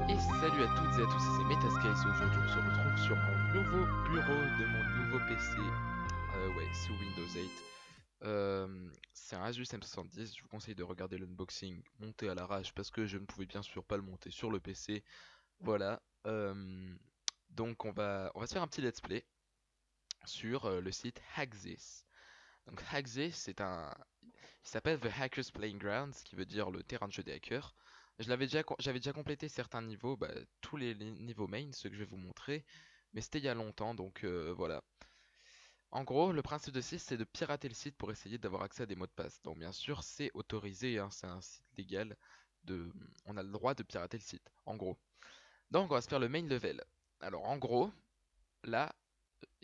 Et salut à toutes et à tous, c'est Metascase et aujourd'hui on se retrouve sur mon nouveau bureau de mon nouveau PC, ouais, sous Windows 8. C'est un Asus M70, je vous conseille de regarder l'unboxing monté à l'arrache parce que je ne pouvais bien sûr pas le monter sur le PC. Voilà, donc on va se faire un petit let's play sur le site Hackthis. Donc Hackthis, il s'appelle The Hackers Playing Ground, ce qui veut dire le terrain de jeu des hackers. J'avais déjà complété certains niveaux, tous les niveaux main, ceux que je vais vous montrer, mais c'était il y a longtemps, donc voilà. En gros, le principe de site, c'est de pirater le site pour essayer d'avoir accès à des mots de passe. Donc bien sûr, c'est autorisé, hein, c'est un site légal, on a le droit de pirater le site, en gros. Donc on va se faire le main level. Alors en gros, là,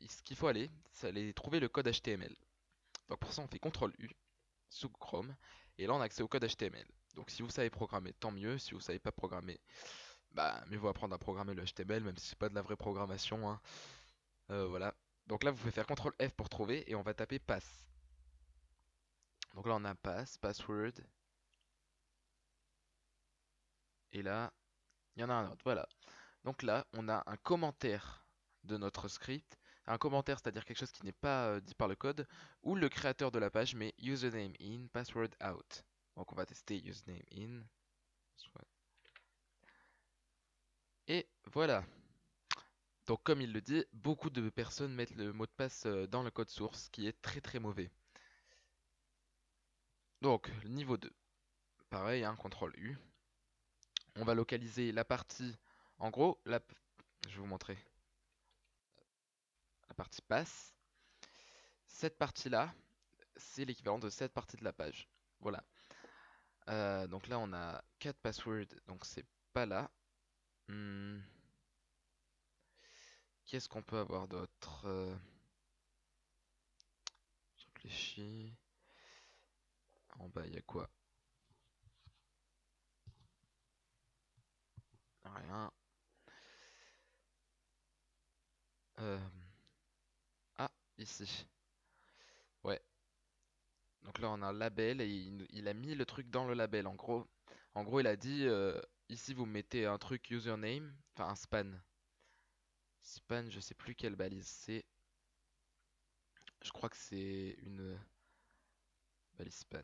ce qu'il faut aller, c'est aller trouver le code HTML. Donc pour ça, on fait CTRL U sous Chrome. Et là, on a accès au code HTML. Donc si vous savez programmer, tant mieux. Si vous savez pas programmer, mieux vaut apprendre à programmer le HTML, même si c'est pas de la vraie programmation, hein. Voilà. Donc là, vous pouvez faire CTRL F pour trouver et on va taper pass. Donc là, on a pass, password. Et là, il y en a un autre. Voilà. Donc là, on a un commentaire de notre script. Un commentaire, c'est-à-dire quelque chose qui n'est pas dit par le code, où le créateur de la page met username in, password out. Donc on va tester username in. Et voilà. Donc comme il le dit, beaucoup de personnes mettent le mot de passe dans le code source, qui est très très mauvais. Donc niveau 2, pareil, hein, CTRL U. On va localiser la partie, en gros, je vais vous montrer la partie passe. Cette partie-là, c'est l'équivalent de cette partie de la page. Voilà. Donc là, on a 4 passwords, donc c'est pas là. Hmm, Qu'est-ce qu'on peut avoir d'autre? Je réfléchis. En bas, il y a quoi? Rien. Euh, Ah, ici. Ouais. Donc là, on a un label et il a mis le truc dans le label. En gros, il a dit ici vous mettez un truc username, enfin un span. Span, je sais plus quelle balise c'est. Je crois que c'est une balise span.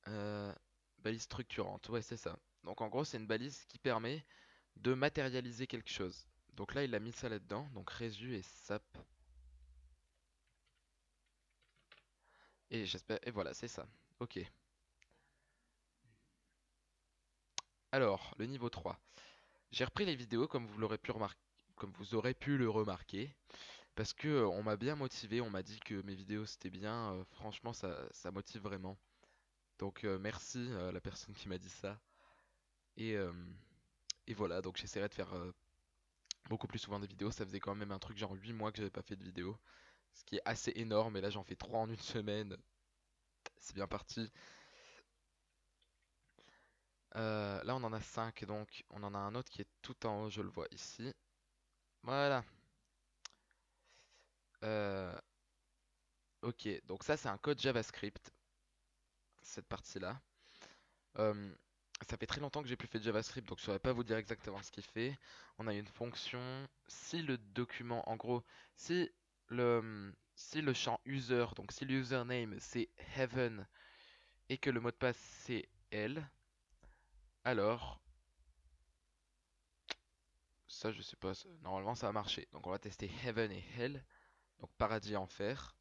Euh, Balise structurante, ouais, c'est ça. Donc en gros, c'est une balise qui permet de matérialiser quelque chose. Donc là, il a mis ça là-dedans. Donc résu et sap. Et j'espère. Et voilà, c'est ça. Ok. Alors, le niveau 3. J'ai repris les vidéos comme vous aurez pu le remarquer, parce que on m'a bien motivé, on m'a dit que mes vidéos c'était bien, franchement ça motive vraiment. Donc merci à la personne qui m'a dit ça. Et, euh, et voilà, donc j'essaierai de faire beaucoup plus souvent des vidéos. Ça faisait quand même un truc genre 8 mois que j'avais pas fait de vidéo, ce qui est assez énorme, et là j'en fais 3 en une semaine. C'est bien parti. Là on en a 5, donc on en a un autre qui est tout en haut, je le vois ici. Voilà. Euh, ok, donc ça c'est un code JavaScript, cette partie-là. Euh, Ça fait très longtemps que j'ai plus fait de JavaScript, donc je saurais pas vous dire exactement ce qu'il fait. On a une fonction, si le document, en gros, si le champ user, donc si le username c'est heaven et que le mot de passe c'est hell, alors ça je sais pas, normalement ça a marché. Donc on va tester heaven et hell, donc paradis et enfer.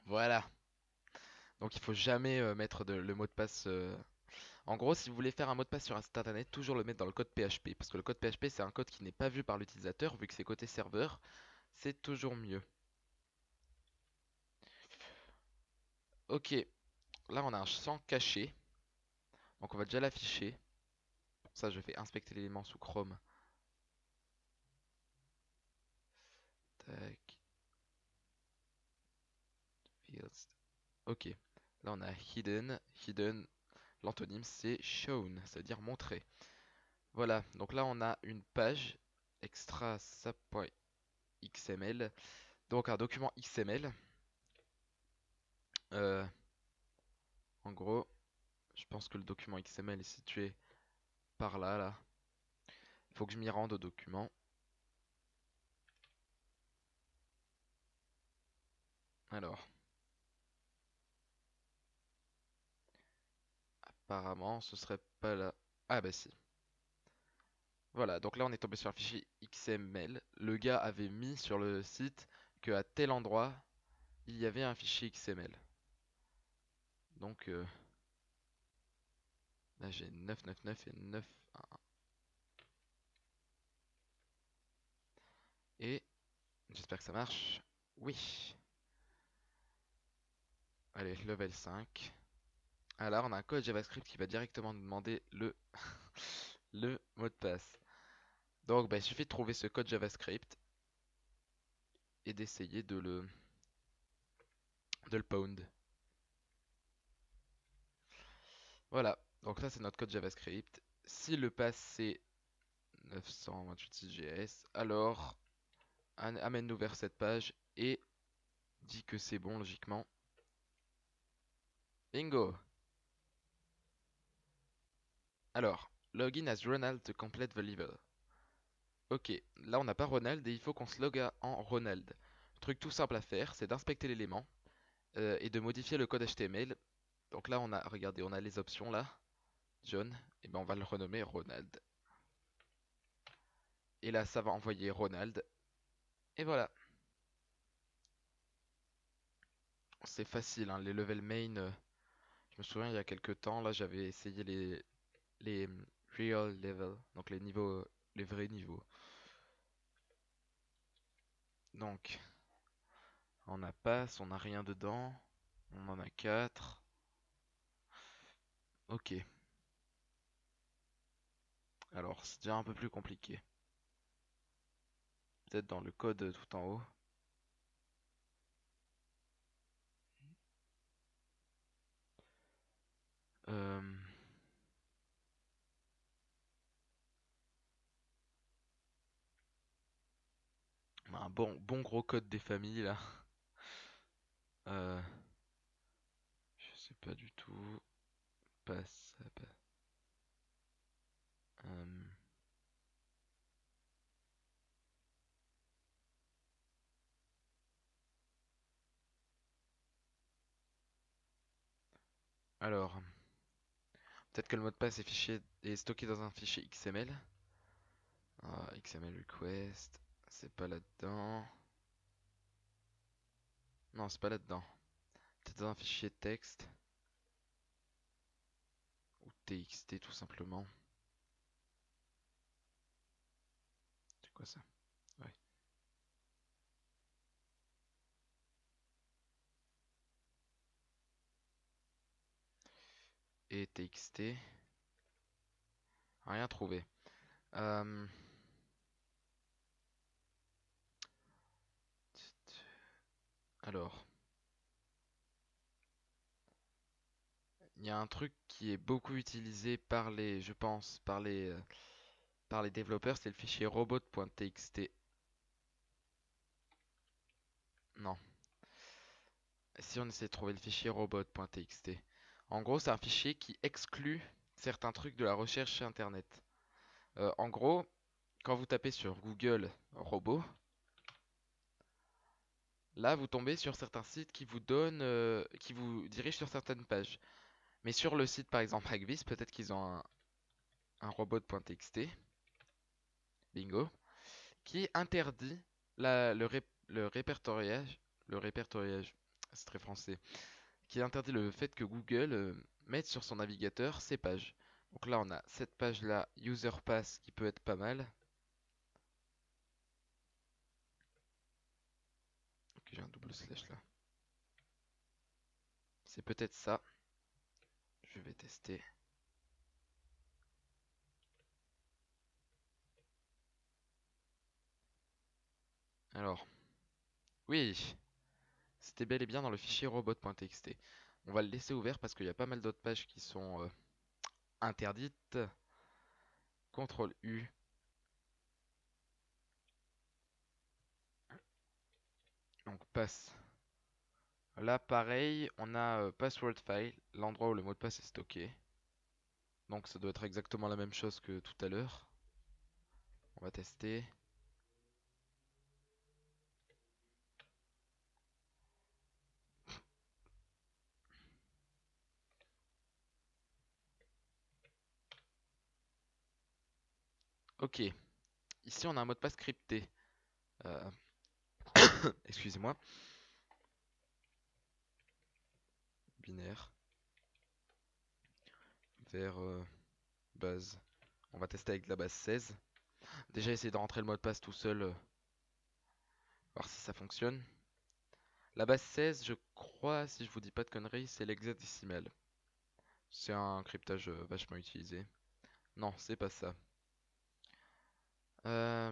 Voilà. Donc il faut jamais mettre le mot de passe. En gros, si vous voulez faire un mot de passe sur un site internet, toujours le mettre dans le code PHP. Parce que le code PHP, c'est un code qui n'est pas vu par l'utilisateur, vu que c'est côté serveur. C'est toujours mieux. Ok, là on a un champ caché. Donc on va déjà l'afficher. Pour ça, je fais inspecter l'élément sous Chrome. Tac, fields. Ok, là on a hidden. Hidden, l'antonyme c'est shown, c'est-à-dire montré. Voilà, donc là on a une page extra sap.xml. Donc un document XML. Euh, gros, je pense que le document XML est situé par là, là. Il faut que je m'y rende au document. Alors, apparemment, ce serait pas là. Ah bah si. Voilà, donc là on est tombé sur un fichier XML. Le gars avait mis sur le site que à tel endroit, il y avait un fichier XML. Donc là j'ai 999 et 911. Et j'espère que ça marche. Oui. Allez, level 5. Alors on a un code JavaScript qui va directement nous demander le mot de passe. Donc bah, il suffit de trouver ce code JavaScript et d'essayer de le pound. Voilà, donc ça c'est notre code JavaScript. Si le pass c'est 928.js, alors amène-nous vers cette page et dis que c'est bon logiquement. Bingo! Alors, login as Ronald to complete the level. Ok, là on n'a pas Ronald et il faut qu'on se logue en Ronald. Truc tout simple à faire, c'est d'inspecter l'élément et de modifier le code HTML. Donc là on a, regardez, on a les options là. John, et ben on va le renommer Ronald. Et là ça va envoyer Ronald. Et voilà. C'est facile, hein, les level main. Je me souviens il y a quelques temps, là j'avais essayé les real level, donc les niveaux, les vrais niveaux. Donc, on a passe, on n'a rien dedans. On en a 4. Ok. Alors, c'est déjà un peu plus compliqué. Peut-être dans le code tout en haut. Euh, un bon gros code des familles là. Euh, je sais pas du tout. Passe. Euh, alors, peut-être que le mot de passe est stocké dans un fichier XML. Ah, XML request. C'est pas là-dedans. Non, c'est pas là-dedans. Peut-être dans un fichier texte. Ou TXT tout simplement. C'est quoi ça? Ouais. Et TXT. Rien trouvé. Euh, alors, il y a un truc qui est beaucoup utilisé par les, je pense, par les développeurs, c'est le fichier robot.txt. Non. Si on essaie de trouver le fichier robot.txt. En gros, c'est un fichier qui exclut certains trucs de la recherche sur Internet. En gros, quand vous tapez sur Google robot, là vous tombez sur certains sites qui vous donnent, qui vous dirigent sur certaines pages. Mais sur le site par exemple Hackviz, peut-être qu'ils ont un robot.txt, bingo, qui interdit le répertoriage, c'est très français, qui interdit le fait que Google mette sur son navigateur ces pages. Donc là on a cette page là, UserPass, qui peut être pas mal. Ok, j'ai un double slash là. C'est peut-être ça. Je vais tester. Alors, oui, c'était bel et bien dans le fichier robot.txt. On va le laisser ouvert parce qu'il y a pas mal d'autres pages qui sont interdites. CTRL U. Donc passe Là, pareil, on a password file, l'endroit où le mot de passe est stocké. Donc ça doit être exactement la même chose que tout à l'heure. On va tester. Ok, ici on a un mot de passe crypté. Euh, Excusez-moi. Binaire. Vers base. On va tester avec la base 16. Déjà essayer de rentrer le mot de passe tout seul, voir si ça fonctionne. La base 16, je crois, si je vous dis pas de conneries, c'est l'hexadécimal. C'est un cryptage vachement utilisé. Non, c'est pas ça. Euh,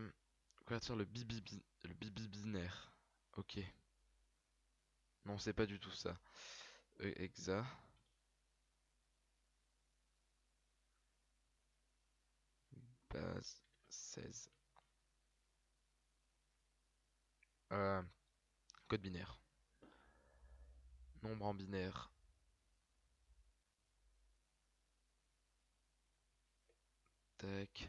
Convertir le bibi binaire. Ok. Non, c'est pas du tout ça. Hexa. Base 16. Euh, Code binaire. Nombre en binaire. Tac.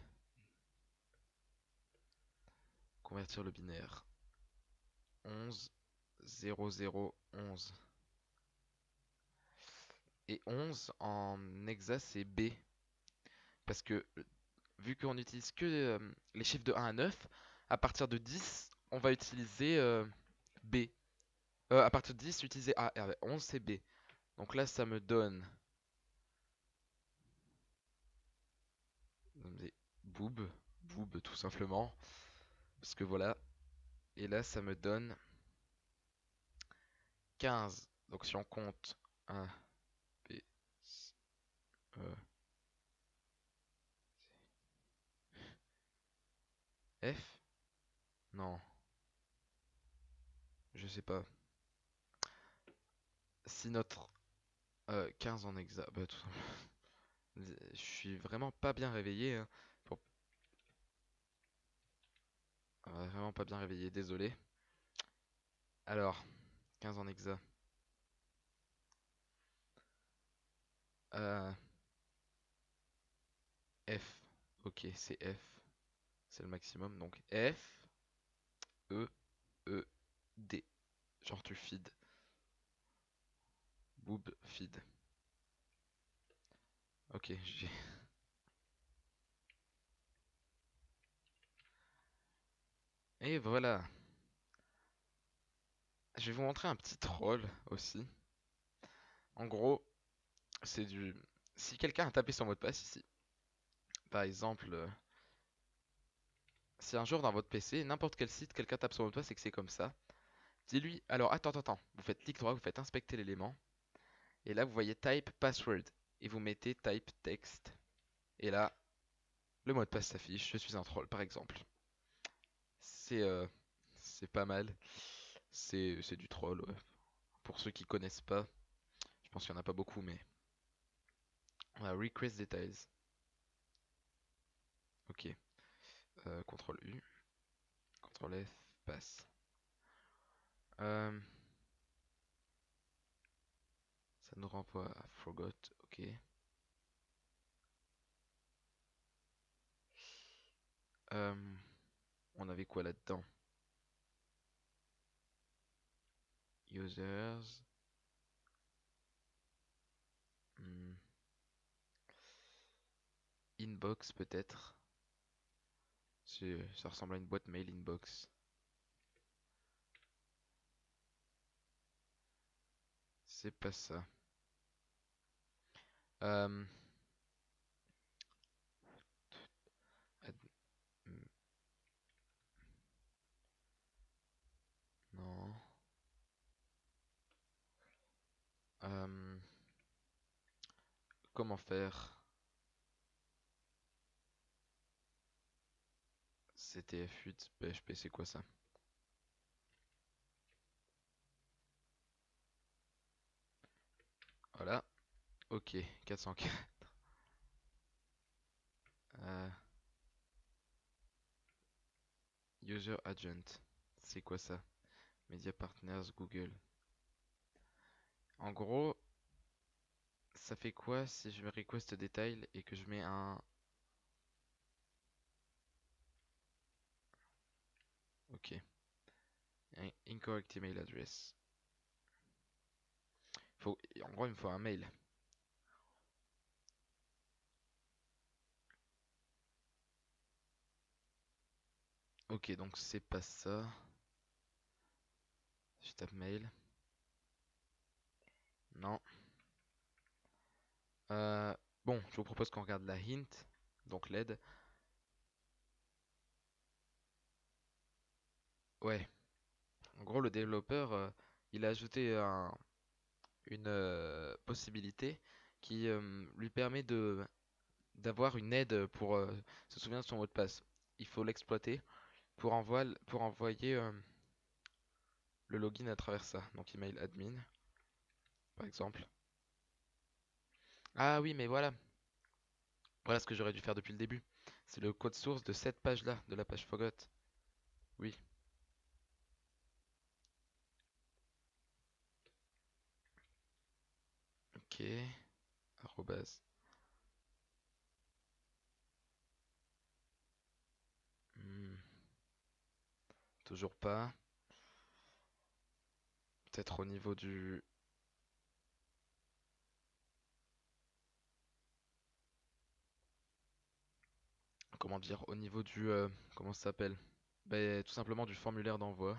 Convertir le binaire. 11, 0, 0, 11. Et 11 en hexa, c'est B. Parce que vu qu'on n'utilise que les chiffres de 1 à 9, à partir de 10, on va utiliser B. À partir de 10, utiliser A. Et 11, c'est B. Donc là, ça me donne des boob tout simplement. Parce que voilà. Et là, ça me donne 15. Donc si on compte 1, B, E, F? Non, je sais pas. Si notre 15 en hexa, bah tout simplement. Je suis vraiment pas bien réveillé, hein. Pour- Vraiment pas bien réveillé, désolé. Alors, 15 en hexa. Euh, F. Ok, c'est F. C'est le maximum. Donc F, E, E, D. Genre tu feed. Boob, feed. Ok, j'ai. Et voilà. Je vais vous montrer un petit troll aussi. En gros, c'est du. Si quelqu'un a tapé son mot de passe ici, par exemple, si un jour dans votre PC, n'importe quel site, quelqu'un tape son mot de passe et que c'est comme ça, dis-lui, alors attends, vous faites clic droit, vous faites inspecter l'élément, et là vous voyez type password, et vous mettez type text, et là, le mot de passe s'affiche, je suis un troll par exemple. C'est c'est pas mal, c'est du troll, ouais. Pour ceux qui connaissent pas, je pense qu'il y en a pas beaucoup, mais... Voilà, request details, ok, CTRL U, CTRL F, passe. Euh, Ça nous renvoie à forgot, ok. Euh, on avait quoi là-dedans? Users. Hmm, Inbox peut-être. Ça ressemble à une boîte mail inbox. C'est pas ça. Euh, ad- hmm, non. Euh, Comment faire? CTF8 PHP, c'est quoi ça? Voilà. Ok, 404. Euh, User Agent. C'est quoi ça? Media Partners, Google. En gros, ça fait quoi si je mets request detail et que je mets un... Ok. Incorrect email address. En gros, il me faut un mail. Ok, donc c'est pas ça. Je tape mail. Non. Euh, bon, je vous propose qu'on regarde la hint, donc l'aide. Ouais. En gros, le développeur, il a ajouté une possibilité qui lui permet de d'avoir une aide pour se souvenir de son mot de passe. Il faut l'exploiter pour envoyer le login à travers ça. Donc email admin, par exemple. Ah oui, mais voilà. Voilà ce que j'aurais dû faire depuis le début. C'est le code source de cette page-là, de la page forgot. Oui. Ok. Arrobase. Hmm, toujours pas. Peut-être au niveau du... Comment dire? Au niveau du... comment ça s'appelle? Ben, tout simplement du formulaire d'envoi.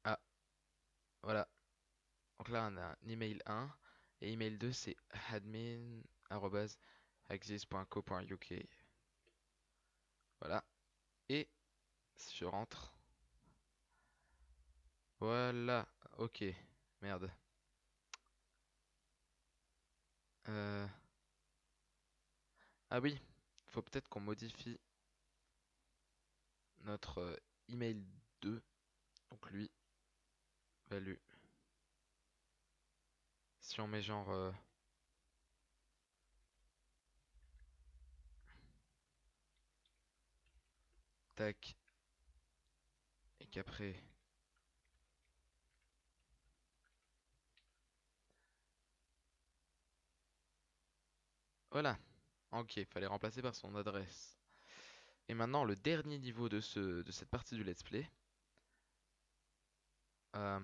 Ah, voilà. Donc là, on a un email 1 et email 2, c'est admin@axis.co.uk. Voilà. Et si je rentre, voilà. Ok. Merde. Euh, Ah oui, faut peut-être qu'on modifie notre email 2. Donc lui, value. Si on met genre tac et qu'après voilà. Ok, fallait remplacer par son adresse. Et maintenant le dernier niveau de cette partie du let's play. euh,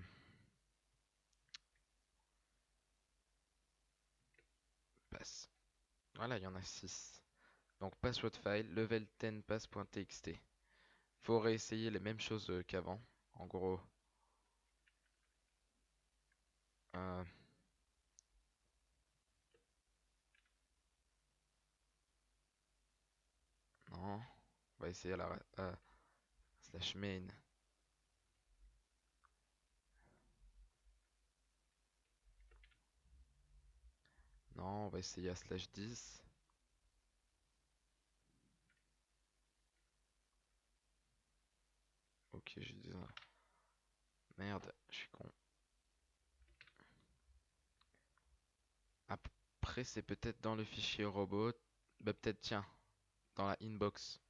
passe. Voilà, il y en a 6. Donc password file, level 10 pass.txt. Faut réessayer les mêmes choses qu'avant. En gros, euh, non. On va essayer à la slash main. Non, on va essayer à slash 10. Ok, j'ai dit ça. Merde, je suis con. Après, c'est peut-être dans le fichier robot. Bah peut-être, tiens, dans la inbox.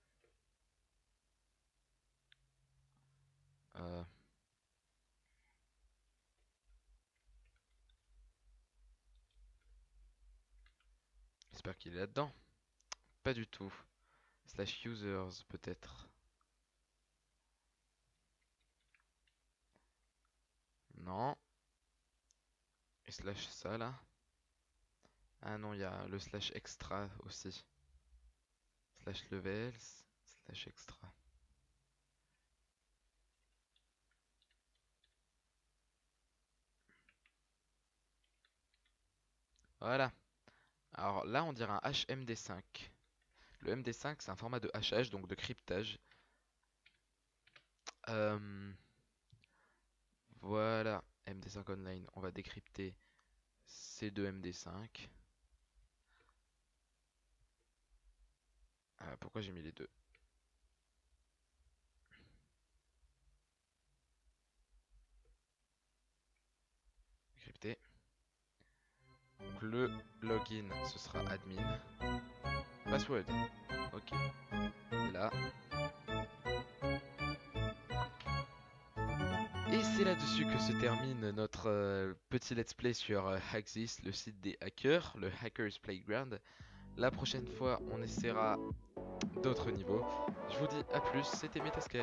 Euh, J'espère qu'il est là-dedans. Pas du tout. Slash users, peut-être. Non. Et slash ça, là. Ah non, il y a le slash extra aussi. Slash levels, slash extra. Voilà. Alors là, on dirait un HMD5. Le MD5, c'est un format de hachage, donc de cryptage. Euh, voilà, MD5 online. On va décrypter ces deux MD5. Pourquoi j'ai mis les deux? Décrypter. Donc le login, ce sera admin. Password. Ok. Et là, Et c'est là-dessus que se termine notre petit let's play sur Haxis, le site des hackers, le Hackers Playground. La prochaine fois, on essaiera d'autres niveaux. Je vous dis à plus, c'était Metaskies.